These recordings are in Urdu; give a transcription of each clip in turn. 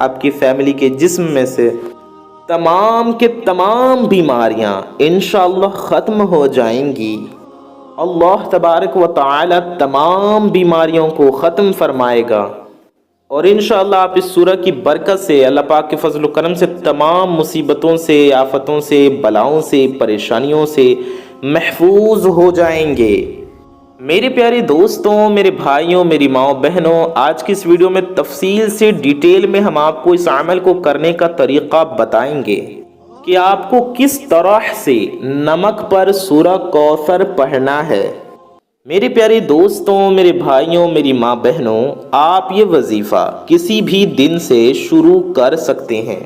آپ کی فیملی کے جسم میں سے تمام کے تمام بیماریاں انشاءاللہ ختم ہو جائیں گی۔ اللہ تبارک و تعالی تمام بیماریوں کو ختم فرمائے گا، اور انشاءاللہ آپ اس سورہ کی برکت سے، اللہ پاک کے فضل و کرم سے تمام مصیبتوں سے، آفتوں سے، بلاؤں سے، پریشانیوں سے محفوظ ہو جائیں گے۔ میرے پیارے دوستوں، میرے بھائیوں، میری ماؤں بہنوں، آج کی اس ویڈیو میں تفصیل سے ڈیٹیل میں ہم آپ کو اس عمل کو کرنے کا طریقہ بتائیں گے کہ آپ کو کس طرح سے نمک پر سورہ کوثر پڑھنا ہے۔ میرے پیارے دوستوں، میرے بھائیوں، میری ماں بہنوں، آپ یہ وظیفہ کسی بھی دن سے شروع کر سکتے ہیں،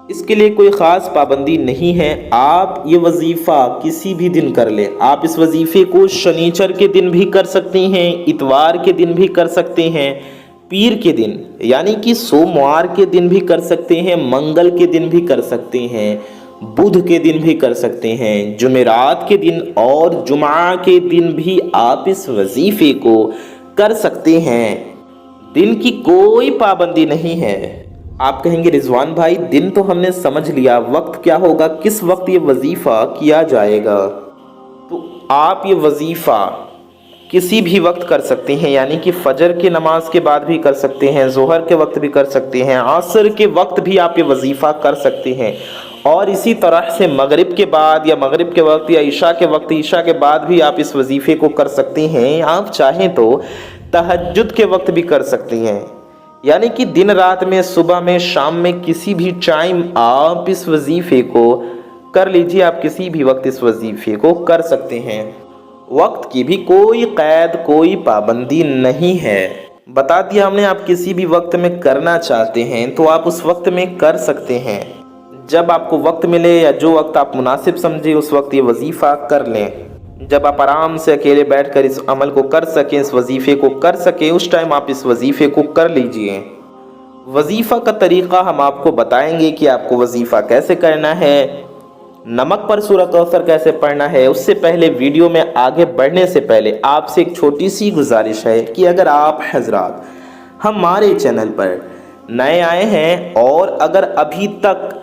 اس کے لیے کوئی خاص پابندی نہیں ہے۔ آپ یہ وظیفہ کسی بھی دن کر لیں۔ آپ اس وظیفے کو شنیچر کے دن بھی کر سکتے ہیں، اتوار کے دن بھی کر سکتے ہیں، پیر کے دن یعنی کہ سوموار کے دن بھی کر سکتے ہیں، منگل کے دن بھی کر سکتے ہیں، بدھ کے دن بھی کر سکتے ہیں، جمعرات کے دن اور جمعہ کے دن بھی آپ اس وظیفے کو کر سکتے ہیں۔ دن کی کوئی پابندی نہیں ہے۔ آپ کہیں گے رضوان بھائی دن تو ہم نے سمجھ لیا، وقت کیا ہوگا، کس وقت یہ وظیفہ کیا جائے گا؟ تو آپ یہ وظیفہ کسی بھی وقت کر سکتے ہیں، یعنی کہ فجر کی نماز کے بعد بھی کر سکتے ہیں، ظہر کے وقت بھی کر سکتے ہیں، عصر کے وقت بھی آپ یہ وظیفہ کر سکتے ہیں، اور اسی طرح سے مغرب کے بعد یا مغرب کے وقت یا عشاء کے وقت، عشاء کے بعد بھی آپ اس وظیفے کو کر سکتے ہیں۔ آپ چاہیں تو تہجد کے وقت بھی کر سکتے ہیں، یعنی کہ دن رات میں، صبح میں، شام میں، کسی بھی ٹائم آپ اس وظیفے کو کر لیجیے۔ آپ کسی بھی وقت اس وظیفے کو کر سکتے ہیں، وقت کی بھی کوئی قید، کوئی پابندی نہیں ہے۔ بتا دیا ہم نے، آپ کسی بھی وقت میں کرنا چاہتے ہیں تو آپ اس وقت میں کر سکتے ہیں۔ جب آپ کو وقت ملے یا جو وقت آپ مناسب سمجھے اس وقت یہ وظیفہ کر لیں۔ جب آپ آرام سے اکیلے بیٹھ کر اس عمل کو کر سکیں، اس وظیفے کو کر سکیں، اس ٹائم آپ اس وظیفے کو کر لیجئے۔ وظیفہ کا طریقہ ہم آپ کو بتائیں گے کہ آپ کو وظیفہ کیسے کرنا ہے، نمک پر سورہ کوثر کیسے پڑھنا ہے۔ اس سے پہلے ویڈیو میں آگے بڑھنے سے پہلے آپ سے ایک چھوٹی سی گزارش ہے کہ اگر آپ حضرات ہمارے چینل پر نئے آئے ہیں اور اگر ابھی تک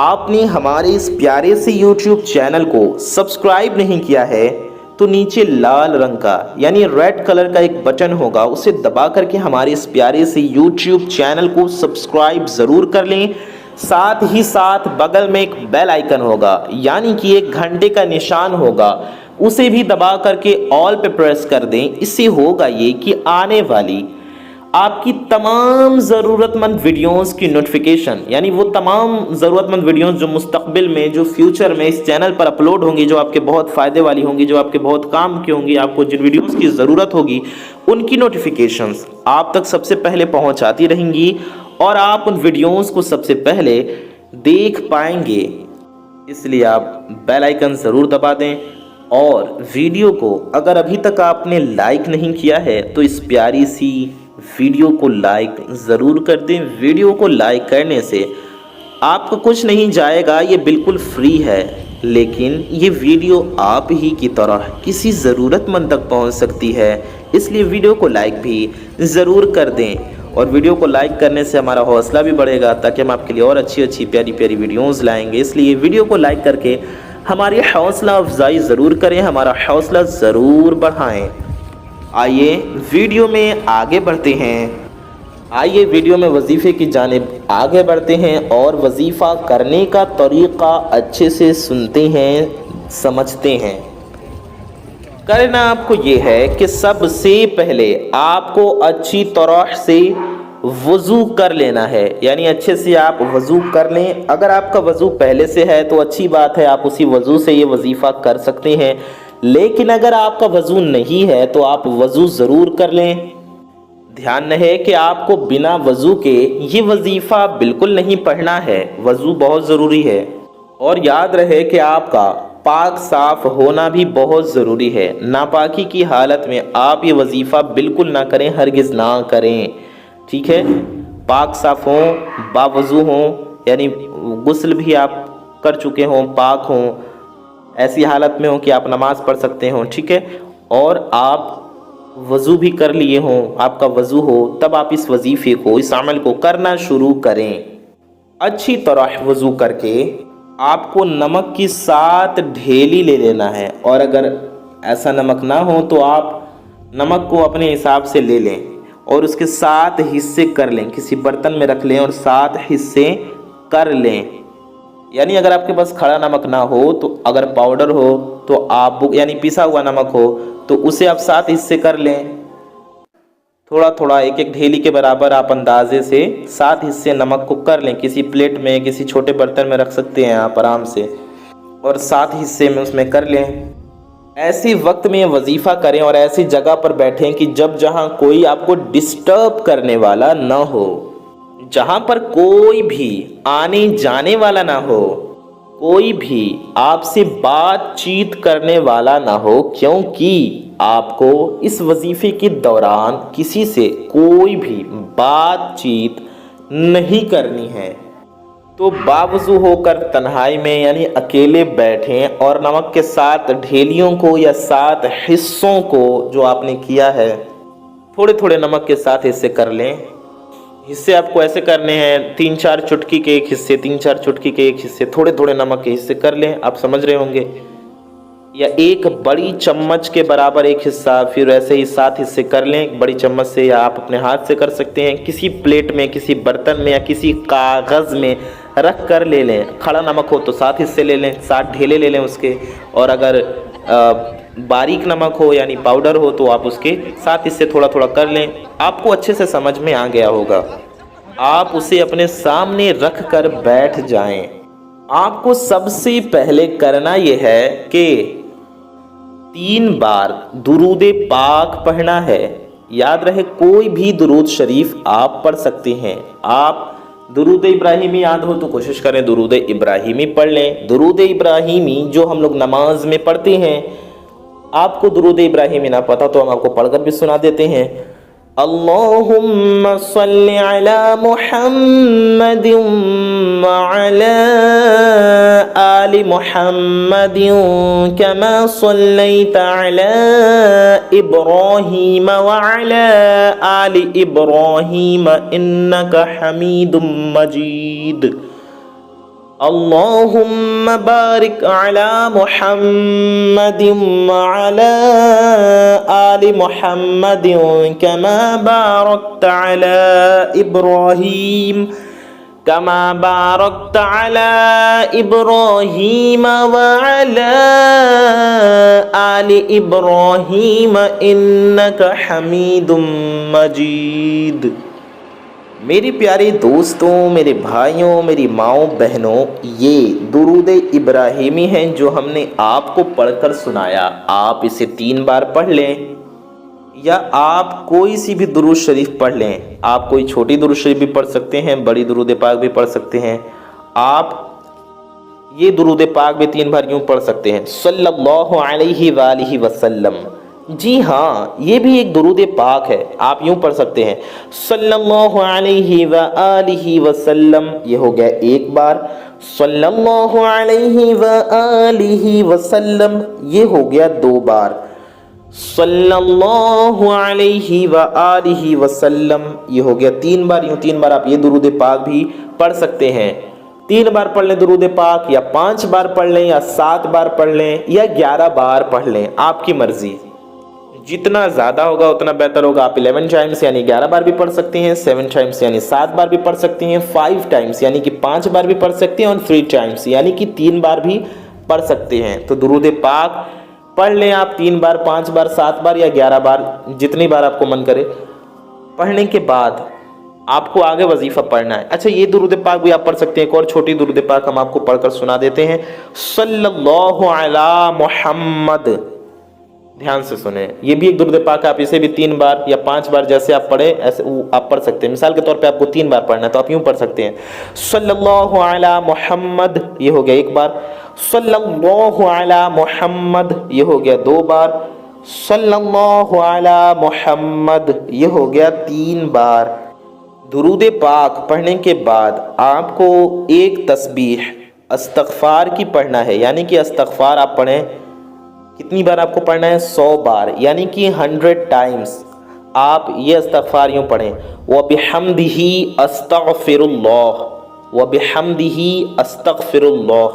آپ نے ہمارے اس پیارے سے یوٹیوب چینل کو سبسکرائب نہیں کیا ہے تو نیچے لال رنگ کا یعنی ریڈ کلر کا ایک بٹن ہوگا، اسے دبا کر کے ہمارے اس پیارے سے یوٹیوب چینل کو سبسکرائب ضرور کر لیں۔ ساتھ ہی ساتھ بغل میں ایک بیل آئیکن ہوگا یعنی کہ ایک گھنٹے کا نشان ہوگا، اسے بھی دبا کر کے آل پہ پریس کر دیں۔ اس سے ہوگا یہ کہ آنے والی آپ کی تمام ضرورت مند ویڈیوز کی نوٹیفیکیشن، یعنی وہ تمام ضرورت مند ویڈیوز جو مستقبل میں، جو فیوچر میں اس چینل پر اپلوڈ ہوں گی، جو آپ کے بہت فائدے والی ہوں گی، جو آپ کے بہت کام کی ہوں گی، آپ کو جن ویڈیوز کی ضرورت ہوگی ان کی نوٹیفیکیشنز آپ تک سب سے پہلے پہنچاتی رہیں گی اور آپ ان ویڈیوز کو سب سے پہلے دیکھ پائیں گے۔ اس لیے آپ بیل آئیکن ضرور دبا دیں، اور ویڈیو کو اگر ابھی تک آپ نے لائک نہیں کیا ہے تو اس پیاری سی ویڈیو کو لائک ضرور کر دیں۔ ویڈیو کو لائک کرنے سے آپ کو کچھ نہیں جائے گا، یہ بالکل فری ہے، لیکن یہ ویڈیو آپ ہی کی طرح کسی ضرورت مند تک پہنچ سکتی ہے، اس لیے ویڈیو کو لائک بھی ضرور کر دیں۔ اور ویڈیو کو لائک کرنے سے ہمارا حوصلہ بھی بڑھے گا تاکہ ہم آپ کے لیے اور اچھی پیاری پیاری ویڈیوز لائیں گے۔ اس لیے ویڈیو کو لائک کر کے ہماری حوصلہ افزائی ضرور کریں، ہمارا حوصلہ ضرور بڑھائیں۔ آئیے ویڈیو میں آگے بڑھتے ہیں، آئیے ویڈیو میں وظیفے کی جانب آگے بڑھتے ہیں اور وظیفہ کرنے کا طریقہ اچھے سے سنتے ہیں، سمجھتے ہیں۔ کرنا آپ کو یہ ہے کہ سب سے پہلے آپ کو اچھی طرح سے وضو کر لینا ہے، یعنی اچھے سے آپ وضو کر لیں۔ اگر آپ کا وضو پہلے سے ہے تو اچھی بات ہے، آپ اسی وضو سے یہ وظیفہ کر سکتے ہیں، لیکن اگر آپ کا وضو نہیں ہے تو آپ وضو ضرور کر لیں۔ دھیان رہے کہ آپ کو بنا وضو کے یہ وظیفہ بالکل نہیں پڑھنا ہے، وضو بہت ضروری ہے، اور یاد رہے کہ آپ کا پاک صاف ہونا بھی بہت ضروری ہے۔ ناپاکی کی حالت میں آپ یہ وظیفہ بالکل نہ کریں، ہرگز نہ کریں، ٹھیک ہے؟ پاک صاف ہوں، باوضو ہوں، یعنی غسل بھی آپ کر چکے ہوں، پاک ہوں، ایسی حالت میں ہوں کہ آپ نماز پڑھ سکتے ہوں، ٹھیک ہے؟ اور آپ وضو بھی کر لیے ہوں، آپ کا وضو ہو، تب آپ اس وظیفے کو، اس عمل کو کرنا شروع کریں۔ اچھی طرح وضو کر کے آپ کو نمک کی 7 ڈھیلی لے لینا ہے، اور اگر ایسا نمک نہ ہو تو آپ نمک کو اپنے حساب سے لے لیں اور اس کے 7 حصے کر لیں، کسی برتن میں رکھ لیں اور 7 حصے کر لیں۔ یعنی اگر آپ کے پاس کھڑا نمک نہ ہو تو اگر پاؤڈر ہو تو آپ یعنی پیسا ہوا نمک ہو تو اسے آپ 7 حصے کر لیں، تھوڑا تھوڑا ایک ایک ڈھیلی کے برابر آپ اندازے سے 7 حصے نمک کو کر لیں۔ کسی پلیٹ میں، کسی چھوٹے برتن میں رکھ سکتے ہیں آپ آرام سے، اور 7 حصے میں اس میں کر لیں۔ ایسے وقت میں یہ وظیفہ کریں اور ایسی جگہ پر بیٹھیں کہ جہاں کوئی آپ کو ڈسٹرب کرنے والا نہ ہو، جہاں پر کوئی بھی آنے جانے والا نہ ہو، کوئی بھی آپ سے بات چیت کرنے والا نہ ہو، کیونکہ آپ کو اس وظیفے کے دوران کسی سے کوئی بھی بات چیت نہیں کرنی ہے۔ تو باوضو ہو کر تنہائی میں یعنی اکیلے بیٹھیں اور نمک کے 7 ڈھیلیوں کو یا 7 حصوں کو جو آپ نے کیا ہے، تھوڑے تھوڑے نمک کے 7 حصے کر لیں۔ حصے آپ کو ایسے کرنے ہیں 3-4 چٹکی کے ایک حصے، 3-4 چٹکی کے ایک حصے، تھوڑے تھوڑے نمک کے حصے کر لیں، آپ سمجھ رہے ہوں گے۔ یا ایک بڑی چمچ کے برابر ایک حصہ، پھر ایسے ہی 7 حصے کر لیں ایک بڑی چمچ سے، یا آپ اپنے ہاتھ سے کر سکتے ہیں، کسی پلیٹ میں، کسی برتن میں یا کسی کاغذ میں رکھ کر لے لیں۔ کھڑا نمک ہو تو 7 حصے لے لیں، 7 ڈھیلے لے لیں اس کے، اور اگر باریک نمک ہو یعنی پاؤڈر ہو تو آپ اس کے 7 حصے تھوڑا تھوڑا کر لیں۔ آپ کو اچھے سے سمجھ میں آ گیا ہوگا۔ آپ اسے اپنے سامنے رکھ کر بیٹھ جائیں۔ آپ کو سب سے پہلے کرنا یہ ہے کہ 3 بار درود پاک پڑھنا ہے۔ یاد رہے کوئی بھی درود شریف آپ پڑھ سکتے ہیں۔ آپ درود ابراہیمی یاد ہو تو کوشش کریں درود ابراہیمی پڑھ لیں۔ درود ابراہیمی جو ہم لوگ نماز میں پڑھتے ہیں، آپ کو درود ابراہیمی نہ پتا تو ہم آپ کو پڑھ کر بھی سنا دیتے ہیں۔ اللہم صلی علی محمد وعلی آل محمد کما صلیت علی ابراہیم وعلی آل ابراہیم انک حمید مجید۔ اللہم بارک علی محمد وعلی آل محمد کما بارکت علی ابراہیم وعلی آل ابراہیم انک حمید مجید۔ میری پیارے دوستوں، میرے بھائیوں، میری ماؤں، بہنوں، یہ درود ابراہیمی ہیں جو ہم نے آپ کو پڑھ کر سنایا۔ آپ اسے 3 بار پڑھ لیں، یا آپ کوئی سی بھی درود شریف پڑھ لیں۔ آپ کوئی چھوٹی درود شریف بھی پڑھ سکتے ہیں، بڑی درود پاک بھی پڑھ سکتے ہیں۔ آپ یہ درود پاک بھی 3 بار یوں پڑھ سکتے ہیں، صلی اللہ علیہ وآلہ وسلم۔ جی ہاں، یہ بھی ایک درود پاک ہے، آپ یوں پڑھ سکتے ہیں، صلی اللہ علیہ وآلہ وسلم، یہ ہو گیا 1 بار۔ صلی اللہ علیہ وآلہ وسلم، یہ ہو گیا 2 بار۔ صلی اللہ علیہ وآلہ وسلم، یہ ہو گیا 3 بار۔ یوں 3 بار آپ یہ درود پاک بھی پڑھ سکتے ہیں۔ 3 بار پڑھ لیں درود پاک، یا 5 بار پڑھ لیں، یا 7 بار پڑھ لیں، یا 11 بار پڑھ لیں، آپ کی مرضی۔ جتنا زیادہ ہوگا اتنا بہتر ہوگا۔ آپ 11 ٹائمز یعنی 11 بار بھی پڑھ سکتے ہیں، 7 ٹائمز یعنی 7 بار بھی پڑھ سکتے ہیں، 5 ٹائمز یعنی کہ 5 بار بھی پڑھ سکتے ہیں، اور 3 ٹائمز یعنی کہ 3 بار بھی پڑھ سکتے ہیں۔ تو درود پاک پڑھ لیں آپ 3 بار، 5 بار، 7 بار یا 11 بار، جتنی بار آپ کو من کرے۔ پڑھنے کے بعد آپ کو آگے وظیفہ پڑھنا ہے۔ اچھا، یہ درود پاک بھی آپ پڑھ سکتے ہیں۔ ایک اور چھوٹی درود پاک ہم آپ کو پڑھ کر سنا دیتے ہیں، صلی اللہ علی محمد۔ دھیان سے سنیں، یہ بھی ایک درود پاک ہے، آپ اسے بھی 3 بار یا 5 بار جیسے آپ پڑھے ایسے آپ پڑھ سکتے ہیں۔ مثال کے طور پہ آپ کو 3 بار پڑھنا ہے تو آپ یوں پڑھ سکتے ہیں، صلی اللہ علی محمد، یہ ہو گیا 1 بار۔ صلی اللہ علی محمد، یہ ہو گیا 2 بار۔ صلی اللہ علی محمد، یہ ہو گیا 3 بار۔ درود پاک پڑھنے کے بعد آپ کو ایک تسبیح استغفار کی پڑھنا ہے، یعنی کہ استغفار آپ پڑھیں، کتنی بار آپ کو پڑھنا ہے؟ 100 بار، یعنی کہ 100 ٹائمز آپ یہ استغفار یوں پڑھیں، وَبِحَمْدِهِ أَسْتَغْفِرُ اللَّهُ، وَبِحَمْدِهِ أَسْتَغْفِرُ اللَّهُ۔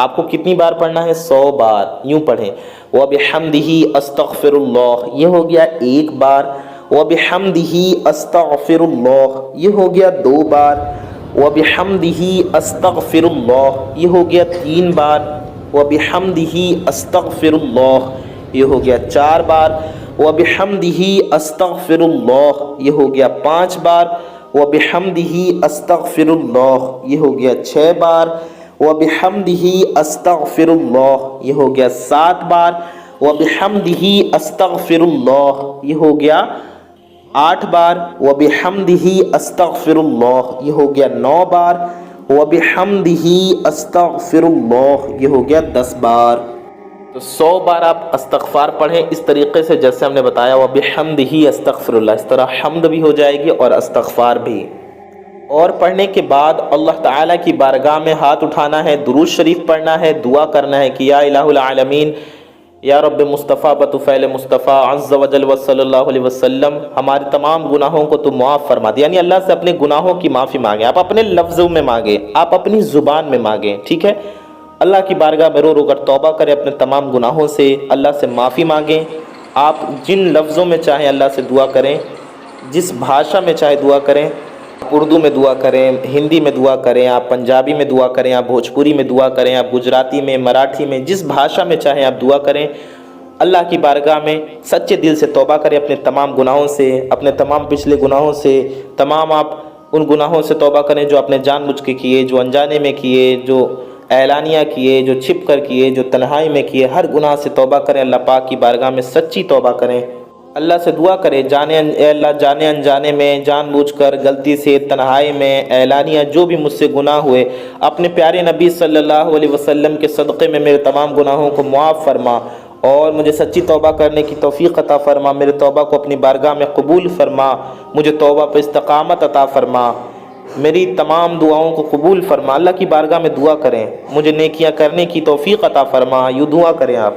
آپ کو کتنی بار پڑھنا ہے؟ 100 بار، یوں پڑھیں، وَبِحَمْدِهِ أَسْتَغْفِرُ اللَّهُ، یہ ہو گیا 1 بار، وَبِحَمْدِهِ أَسْتَغْفِرُ اللَّهُ، یہ ہو گیا 2 بار، وَبِحَمْدِهِ أَسْتَغْفِرُ اللَّهُ، یہ ہو گیا 3 بار، وَبِحَمْدِهِ أَسْتَغْفِرُ اللَّهُ، یہ ہو گیا 4 بار، وَبِحَمْدِهِ أَسْتَغْفِرُ اللَّهُ، یہ ہو گیا 5 بار، وَبِحَمْدِهِ أَسْتَغْفِرُ اللَّهُ، یہ ہو گیا 6 بار، وَبِحَمْدِهِ أَسْتَغْفِرُ اللَّهُ، یہ ہو گیا 7 بار، وَبِحَمْدِهِ أَسْتَغْفِرُ اللَّهُ، یہ ہو گیا 8 بار، وَبِحَمْدِهِ أَسْتَغْفِرُ اللَّهُ، یہ ہو گیا 9 بار، وَبِحَمْدِهِ أَسْتَغْفِرُ اللَّهُ، یہ ہو گیا 10 بار۔ تو 100 بار آپ استغفار پڑھیں اس طریقے سے جیسے ہم نے بتایا، وَبِحَمْدِهِ أَسْتَغْفِرُ اللَّهُ، اس طرح حمد بھی ہو جائے گی اور استغفار بھی۔ اور پڑھنے کے بعد اللہ تعالیٰ کی بارگاہ میں ہاتھ اٹھانا ہے، درود شریف پڑھنا ہے، دعا کرنا ہے کہ یا الہ العالمین، یا رب مصطفیٰ بطفیل مصطفیٰ عز و جل صلی اللہ علیہ وسلم، ہمارے تمام گناہوں کو تو معاف فرما دے، یعنی اللہ سے اپنے گناہوں کی معافی مانگیں، آپ اپنے لفظوں میں مانگیں، آپ اپنی زبان میں مانگیں، ٹھیک ہے؟ اللہ کی بارگاہ میں رو رو کر توبہ کریں، اپنے تمام گناہوں سے اللہ سے معافی مانگیں، آپ جن لفظوں میں چاہیں اللہ سے دعا کریں، جس بھاشا میں چاہے دعا کریں، اردو میں دعا کریں، ہندی میں دعا کریں، آپ پنجابی میں دعا کریں، آپ بھوجپوری میں دعا کریں، آپ گجراتی میں، مراٹھی میں، جس بھاشا میں چاہیں آپ دعا کریں، اللہ کی بارگاہ میں سچے دل سے توبہ کریں اپنے تمام گناہوں سے، اپنے تمام پچھلے گناہوں سے، تمام آپ ان گناہوں سے توبہ کریں جو آپ نے جان بوجھ کے کیے، جو انجانے میں کیے، جو اعلانیہ کیے، جو چھپ کر کیے، جو تنہائی میں کیے، ہر گناہ سے توبہ کریں، اللہ پاک کی بارگاہ میں سچی توبہ کریں، اللہ سے دعا کریں، اے اللہ جانے انجانے میں، جان بوجھ کر، غلطی سے، تنہائی میں، اعلانیہ جو بھی مجھ سے گناہ ہوئے، اپنے پیارے نبی صلی اللہ علیہ وسلم کے صدقے میں میرے تمام گناہوں کو معاف فرما اور مجھے سچی توبہ کرنے کی توفیق عطا فرما، میرے توبہ کو اپنی بارگاہ میں قبول فرما، مجھے توبہ پہ استقامت عطا فرما، میری تمام دعاؤں کو قبول فرما۔ اللہ کی بارگاہ میں دعا کریں، مجھے نیکیاں کرنے کی توفیق عطا فرما، یوں دعا کریں آپ۔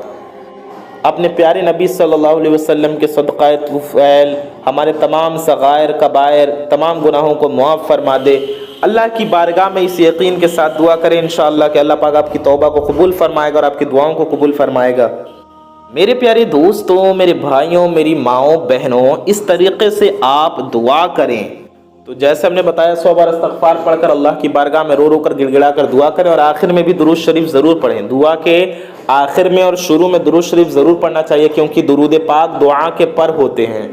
اپنے پیارے نبی صلی اللہ علیہ وسلم کے صدقہ طفیل ہمارے تمام صغائر کبائر تمام گناہوں کو معاف فرما دے۔ اللہ کی بارگاہ میں اس یقین کے ساتھ دعا کریں انشاءاللہ کہ اللہ پاک آپ کی توبہ کو قبول فرمائے گا اور آپ کی دعاؤں کو قبول فرمائے گا۔ میرے پیارے دوستوں، میرے بھائیوں، میری ماؤں، بہنوں، اس طریقے سے آپ دعا کریں۔ تو جیسے ہم نے بتایا 100 بار استغفار پڑھ کر اللہ کی بارگاہ میں رو رو کر گڑ گڑا کر دعا کریں، اور آخر میں بھی درود شریف ضرور پڑھیں۔ دعا کے آخر میں اور شروع میں درود شریف ضرور پڑھنا چاہیے، کیونکہ درود پاک دعا کے پر ہوتے ہیں۔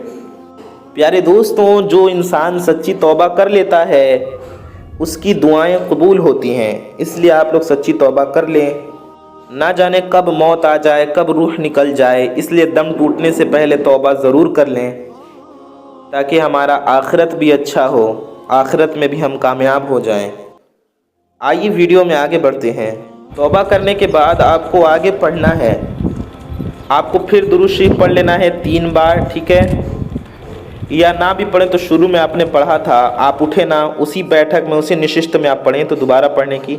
پیارے دوستوں، جو انسان سچی توبہ کر لیتا ہے اس کی دعائیں قبول ہوتی ہیں، اس لیے آپ لوگ سچی توبہ کر لیں۔ نہ جانے کب موت آ جائے، کب روح نکل جائے، اس لیے دم ٹوٹنے سے پہلے توبہ ضرور کر لیں تاکہ ہمارا آخرت بھی اچھا ہو، آخرت میں بھی ہم کامیاب ہو جائیں۔ آئیے ویڈیو میں آگے بڑھتے ہیں۔ توبہ کرنے کے بعد آپ کو آگے پڑھنا ہے، آپ کو پھر درود شریف پڑھ لینا ہے 3 بار، ٹھیک ہے؟ یا نہ بھی پڑھیں تو شروع میں آپ نے پڑھا تھا، آپ اٹھے نہ، اسی بیٹھک میں اسی نشست میں آپ پڑھیں، تو دوبارہ پڑھنے کی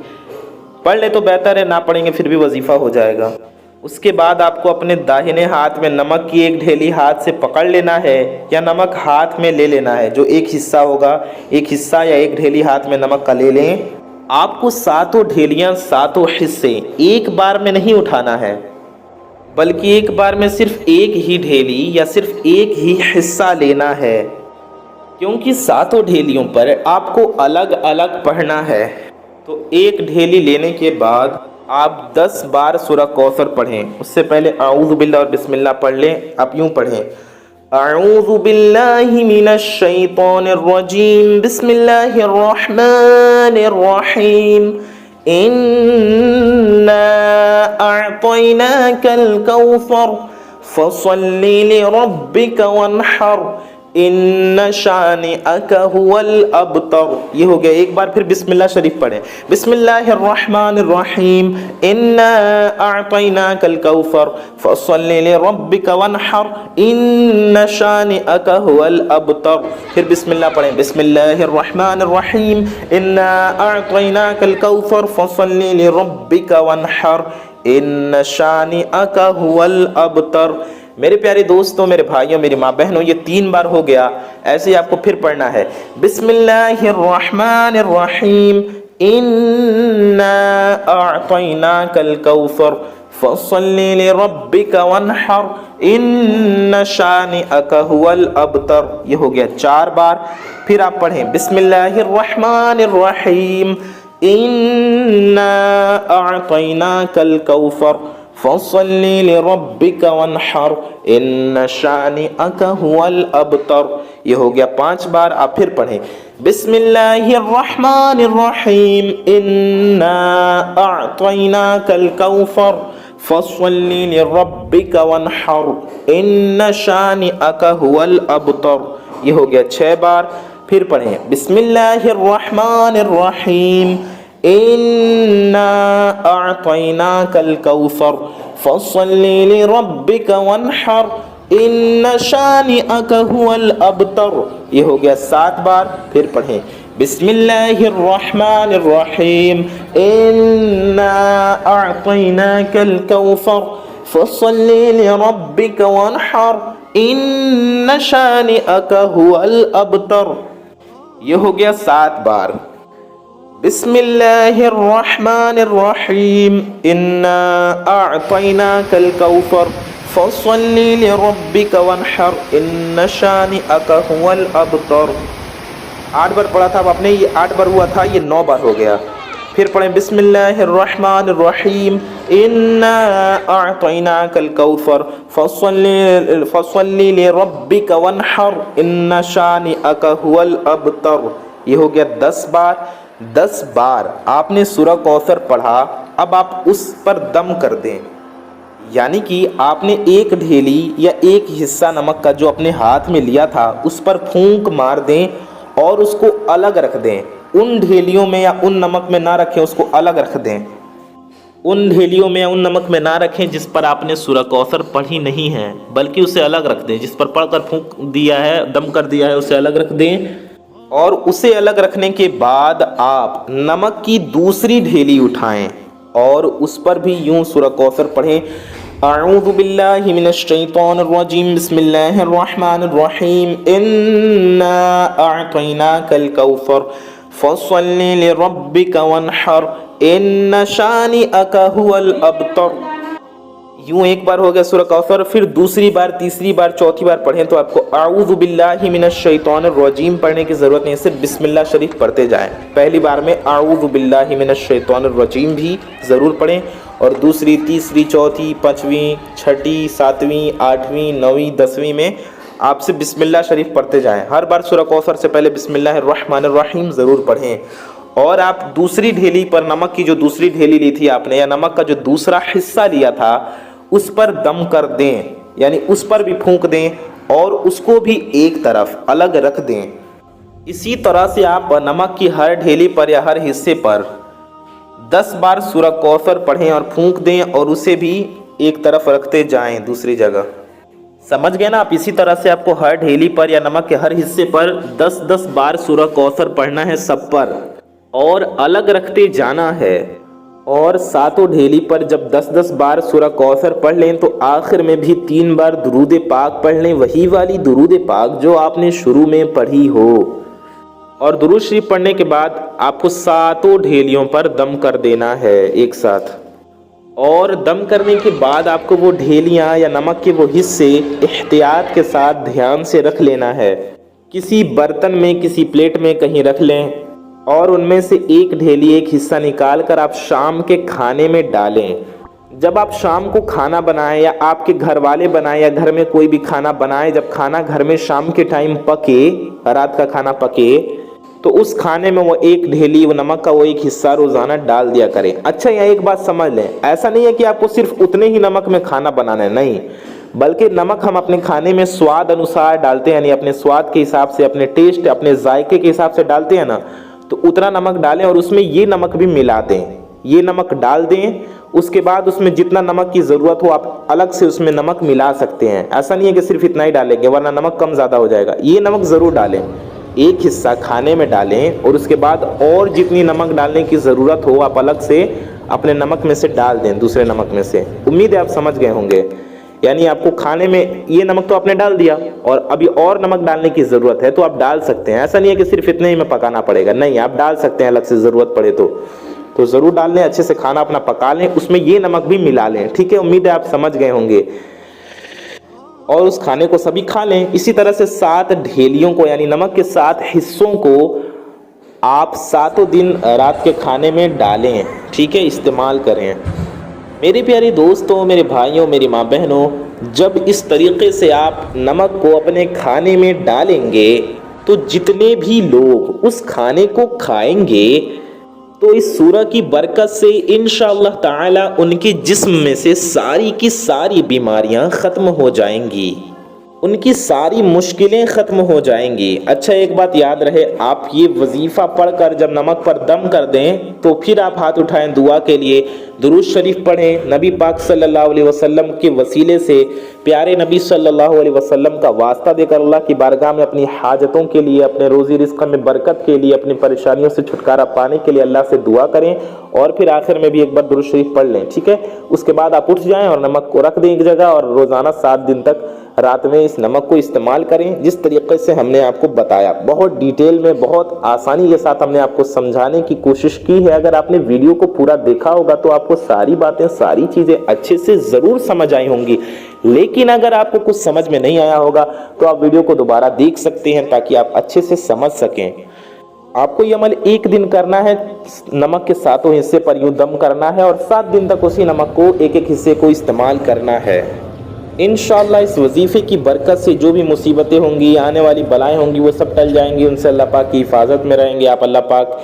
پڑھ لیں تو بہتر ہے، نہ پڑھیں گے پھر بھی وظیفہ ہو جائے گا۔ اس کے بعد آپ کو اپنے داہنے ہاتھ میں نمک کی ایک ڈھیلی ہاتھ سے پکڑ لینا ہے، یا نمک ہاتھ میں لے لینا ہے، جو ایک حصہ ہوگا، ایک حصہ یا ایک ڈھیلی ہاتھ میں نمک کا لے لیں۔ آپ کو 7 ڈھیلیاں 7 حصے ایک بار میں نہیں اٹھانا ہے، بلکہ ایک بار میں صرف ایک ہی ڈھیلی یا صرف ایک ہی حصہ لینا ہے، کیونکہ 7 ڈھیلیوں پر آپ کو الگ الگ پڑھنا ہے۔ تو ایک ڈھیلی لینے کے بعد آپ 10 بار سورہ کوثر پڑھیں۔ اس سے پہلے اعوذ باللہ اور بسم اللہ پڑھ لیں۔ آپ یوں پڑھیں، اعوذ باللہ من الشیطان الرجیم، بسم اللہ الرحمن الرحیم، انا اعطیناک الکوثر فصل لربک وانحر ان شانئک هو الابتر۔ یہ ہو گیا ایک بار۔ پھر بسم اللہ شریف پڑھیں، بسم اللہ الرحمن الرحیم، انا اعطیناک الکوثر فصل لربک وانحر ان شانئک هو الابتر۔ پھر بسم اللہ پڑھیں، بسم اللہ الرحمن الرحیم، انا اعطیناک الکوثر فصل لربک وانحر ان شانئک هو الابتر۔ میرے پیارے دوستوں، میرے بھائیوں، میری ماں بہنوں، یہ 3 بار ہو گیا، ایسے ہی آپ کو پھر پڑھنا ہے۔ بسم اللہ الرحمن الرحیم، انا اعطیناک الکوثر فصل لربک وانحر ان شانئک هو الابتر۔ یہ ہو گیا 4 بار۔ پھر آپ پڑھیں بسم اللہ الرحمن الرحیم، انا اعطیناک الکوثر فصل لربک وانحر ان شانئک هو الابتر۔ یہ ہو گیا 5 بار۔ آپ پھر پڑھیں بسم اللہ الرحمن الرحیم، انا اعطیناک الکوثر فصل لربک وانحر ان شانئک هو الابتر۔ یہ ہو گیا 6 بار۔ پھر پڑھیں بسم اللہ الرحمن الرحیم، انا اعطیناک الکوثر فصل لربک وانحر ان شانئک هو الابتر۔ یہ ہو گیا 7 بار۔ پھر پڑھیں بسم اللہ الرحمن الرحیم، انا اعطیناک الکوثر فصل لربک وانحر ان شانئک هو الابتر۔ یہ ہو گیا 7 بار۔ بسم اللہ الرحمن الرحیم، انا اعطیناک الکوثر فصل لربک وانحر ان شانئک هو الابتر۔ 8 بار پڑھا تھا آپ نے، یہ 8 بار ہوا تھا، یہ 9 بار ہو گیا۔ پھر پڑھیں بسم اللہ الرحمن الرحیم، انا اعطیناک الکوثر فصل لربک وانحر ان شانئک هو الابتر۔ یہ ہو گیا 10 بار۔ 10 بار آپ نے سورہ کوثر پڑھا، اب آپ اس پر دم کر دیں، یعنی کہ آپ نے ایک ڈھیلی یا ایک حصہ نمک کا جو اپنے ہاتھ میں لیا تھا اس پر پھونک مار دیں اور اس کو الگ رکھ دیں۔ ان ڈھیلیوں میں یا ان نمک میں نہ رکھیں، اس کو الگ رکھ دیں۔ ان ڈھیلیوں میں یا ان نمک میں نہ رکھیں جس پر آپ نے سورہ کوثر پڑھی نہیں ہے، بلکہ اسے الگ رکھ دیں۔ جس پر پڑھ کر پھونک دیا ہے، دم کر دیا ہے، اسے الگ رکھ دیں۔ اور اسے الگ رکھنے کے بعد آپ نمک کی دوسری ڈھیلی اٹھائیں اور اس پر بھی یوں سورہ کوثر پڑھیں۔ اعوذ باللہ من الشیطان الرجیم، بسم اللہ الرحمن الرحیم، انا اعطیناک الکوثر فصل لربک وانحر ان شانئک هو الابتر۔ یوں 1 بار ہو گیا سورہ کوثر۔ پھر دوسری بار، تیسری بار، چوتھی بار پڑھیں تو آپ کو اعوذ باللہ من الشیطان الرجیم پڑھنے کی ضرورت نہیں، صرف بسم اللہ شریف پڑھتے جائیں۔ پہلی بار میں اعوذ باللہ من الشیطان الرجیم بھی ضرور پڑھیں، اور دوسری، تیسری، چوتھی، 5ویں، 6ٹھی، 7ویں، 8ویں، 9ویں، 10ویں میں آپ سے بسم اللہ شریف پڑھتے جائیں۔ ہر بار سورہ کوثر سے پہلے بسم اللہ الرحمن الرحیم ضرور پڑھیں۔ اور آپ دوسری ڈھیلی پر، نمک کی جو دوسری ڈھیلی لی تھی آپ نے، یا نمک کا جو دوسرا حصہ لیا تھا، اس پر دم کر دیں، یعنی اس پر بھی پھونک دیں اور اس کو بھی ایک طرف الگ رکھ دیں۔ اسی طرح سے آپ نمک کی ہر ڈھیلی پر یا ہر حصے پر 10 بار سورہ کوثر پڑھیں اور پھونک دیں، اور اسے بھی ایک طرف رکھتے جائیں دوسری جگہ۔ سمجھ گئے نا آپ؟ اسی طرح سے آپ کو ہر ڈھیلی پر یا نمک کے ہر حصے پر 10 بار سورہ کوثر پڑھنا ہے سب پر، اور الگ رکھتے جانا ہے۔ اور ساتوں ڈھیلی پر جب 10 بار سورہ کوثر پڑھ لیں تو آخر میں بھی 3 بار درود پاک پڑھ لیں، وہی والی درود پاک جو آپ نے شروع میں پڑھی ہو۔ اور درود شریف پڑھنے کے بعد آپ کو ساتوں ڈھیلیوں پر دم کر دینا ہے ایک ساتھ۔ اور دم کرنے کے بعد آپ کو وہ ڈھیلیاں یا نمک کے وہ حصے احتیاط کے ساتھ دھیان سے رکھ لینا ہے۔ کسی برتن میں، کسی پلیٹ میں کہیں رکھ لیں، اور ان میں سے ایک ڈھیلی، ایک حصہ نکال کر آپ شام کے کھانے میں ڈالیں۔ جب آپ شام کو کھانا بنائیں یا آپ کے گھر والے بنائیں یا گھر میں کوئی بھی کھانا بنائیں، جب کھانا گھر میں شام کے ٹائم پکے، رات کا کھانا پکے، تو اس کھانے میں وہ ایک ڈھیلی، وہ نمک کا وہ ایک حصہ روزانہ ڈال دیا کریں۔ اچھا، یہاں ایک بات سمجھ لیں، ایسا نہیں ہے کہ آپ کو صرف اتنے ہی نمک میں کھانا بنانا ہے، نہیں، بلکہ نمک ہم اپنے کھانے میں سواد انوسار ڈالتے ہیں، یعنی اپنے سواد کے حساب سے، اپنے ٹیسٹ، اپنے ذائقے کے حساب سے ڈالتے ہیں نا، تو اتنا نمک ڈالیں اور اس میں یہ نمک بھی ملا دیں، یہ نمک ڈال دیں۔ اس کے بعد اس میں جتنا نمک کی ضرورت ہو آپ الگ سے اس میں نمک ملا سکتے ہیں۔ ایسا نہیں ہے کہ صرف اتنا ہی ڈالیں گے ورنہ نمک کم زیادہ ہو جائے گا۔ یہ نمک ضرور ڈالیں، ایک حصہ کھانے میں ڈالیں، اور اس کے بعد اور جتنی نمک ڈالنے کی ضرورت ہو آپ الگ سے اپنے نمک میں سے ڈال دیں دوسرے نمک میں سے. امید ہے آپ سمجھ گئے ہوں گے. یعنی آپ کو کھانے میں یہ نمک تو آپ نے ڈال دیا اور ابھی اور نمک ڈالنے کی ضرورت ہے تو آپ ڈال سکتے ہیں. ایسا نہیں ہے کہ صرف اتنے ہی میں پکانا پڑے گا, نہیں, آپ ڈال سکتے ہیں الگ سے ضرورت پڑے تو ضرور ڈال لیں. اچھے سے کھانا اپنا پکا لیں, اس میں یہ نمک بھی ملا لیں. ٹھیک ہے, امید ہے آپ سمجھ گئے ہوں گے. اور اس کھانے کو سبھی کھا لیں. اسی طرح سے 7 ڈھیلیوں کو یعنی نمک کے 7 حصوں کو آپ 7 دن رات کے کھانے میں ڈالیں. ٹھیک ہے, استعمال کریں. میرے پیارے دوستوں, میرے بھائیوں, میری ماں بہنوں, جب اس طریقے سے آپ نمک کو اپنے کھانے میں ڈالیں گے تو جتنے بھی لوگ اس کھانے کو کھائیں گے تو اس سورہ کی برکت سے انشاءاللہ تعالی ان کے جسم میں سے ساری کی ساری بیماریاں ختم ہو جائیں گی, ان کی ساری مشکلیں ختم ہو جائیں گی. اچھا, ایک بات یاد رہے, آپ یہ وظیفہ پڑھ کر جب نمک پر دم کر دیں تو پھر آپ ہاتھ اٹھائیں دعا کے لیے, درود شریف پڑھیں, نبی پاک صلی اللہ علیہ وسلم کے وسیلے سے پیارے نبی صلی اللہ علیہ وسلم کا واسطہ دے کر اللہ کی بارگاہ میں اپنی حاجتوں کے لیے, اپنے روزی رزق میں برکت کے لیے, اپنی پریشانیوں سے چھٹکارا پانے کے لیے اللہ سے دعا کریں اور پھر آخر میں بھی ایک بار درود شریف پڑھ لیں. ٹھیک ہے, اس کے بعد آپ اٹھ جائیں اور نمک کو رکھ دیں ایک جگہ اور روزانہ 7 دن تک رات میں اس نمک کو استعمال کریں جس طریقے سے ہم نے آپ کو بتایا. بہت ڈیٹیل میں, بہت آسانی کے ساتھ ہم نے آپ کو سمجھانے کی کوشش کی ہے. اگر آپ نے ویڈیو کو پورا دیکھا ہوگا تو آپ کو ساری باتیں, ساری چیزیں اچھے سے ضرور سمجھ آئی ہوں گی. لیکن اگر آپ کو کچھ سمجھ میں نہیں آیا ہوگا تو آپ ویڈیو کو دوبارہ دیکھ سکتے ہیں تاکہ آپ اچھے سے سمجھ سکیں. آپ کو یہ عمل 1 دن کرنا ہے, نمک کے 7 حصے پر یوں دم کرنا ہے اور 7 دن تک اسی نمک کو ایک ایک حصے کو استعمال کرنا ہے. انشاءاللہ اس وظیفے کی برکت سے جو بھی مصیبتیں ہوں گی, آنے والی بلائیں ہوں گی, وہ سب ٹل جائیں گی. ان سے اللہ پاک کی حفاظت میں رہیں گے آپ. اللہ پاک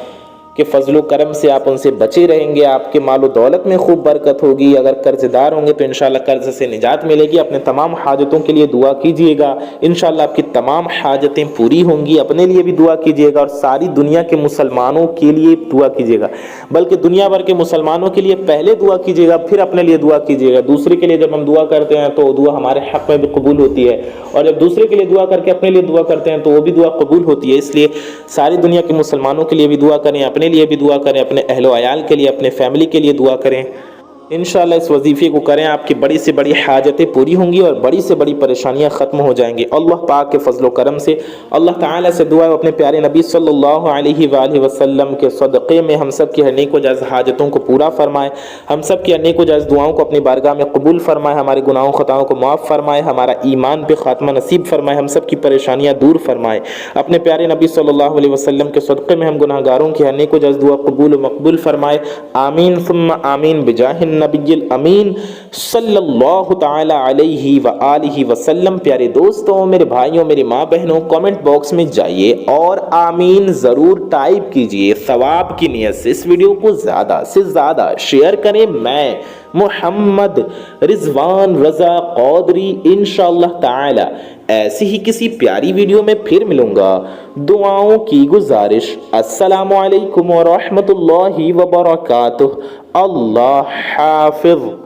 کے فضل و کرم سے آپ ان سے بچے رہیں گے. آپ کے مال و دولت میں خوب برکت ہوگی. اگر قرض دار ہوں گے تو انشاءاللہ قرض سے نجات ملے گی. اپنے تمام حاجتوں کے لیے دعا کیجئے گا, انشاءاللہ آپ کی تمام حاجتیں پوری ہوں گی. اپنے لیے بھی دعا کیجئے گا اور ساری دنیا کے مسلمانوں کے لیے دعا کیجئے گا. بلکہ دنیا بھر کے مسلمانوں کے لیے پہلے دعا کیجئے گا, پھر اپنے لیے دعا کیجئے گا. دوسرے کے لیے جب ہم دعا کرتے ہیں تو دعا ہمارے حق میں بھی قبول ہوتی ہے, اور جب دوسرے کے لیے دعا کر کے اپنے لیے دعا کرتے ہیں تو وہ بھی دعا قبول ہوتی ہے. اس لیے ساری دنیا کے مسلمانوں کے لیے بھی دعا کریں, اپنے لیے بھی دعا کریں, اپنے اہل و عیال کے لیے, اپنے فیملی کے لیے دعا کریں. انشاءاللہ اس وظیفے کو کریں, آپ کی بڑی سے بڑی حاجتیں پوری ہوں گی اور بڑی سے بڑی پریشانیاں ختم ہو جائیں گی. اللہ پاک کے فضل و کرم سے اللہ تعالیٰ سے دعا ہے اپنے پیارے نبی صلی اللہ علیہ وآلہ وسلم کے صدقے میں ہم سب کی ہر نیک و جائز حاجتوں کو پورا فرمائے, ہم سب کی ہر نیک و جائز دعاؤں کو اپنی بارگاہ میں قبول فرمائے, ہمارے گناہوں خطاؤں کو معاف فرمائے, ہمارا ایمان پہ خاتمہ نصیب فرمائے, ہم سب کی پریشانیاں دور فرمائے. اپنے پیارے نبی صلی اللہ علیہ وسلم کے صدقے میں ہم گناہگاروں کی ہر نیک و جائز دعا قبول و مقبول فرمائے. آمین ثم آمین بجاہ النبی الامین صلی اللہ تعالی علیہ وآلہ وسلم. پیارے دوستوں, میرے بھائیوں, میری ماں بہنوں, کامنٹ باکس میں جائیے اور آمین ضرور ٹائپ کیجئے. ثواب کی نیت سے اس ویڈیو کو زیادہ سے زیادہ شیئر کریں. میں محمد رضوان رضا قادری انشاءاللہ تعالی ایسی ہی کسی پیاری ویڈیو میں پھر ملوں گا. دعاؤں کی گزارش. السلام علیکم ورحمۃ اللہ وبرکاتہ. اللہ حافظ.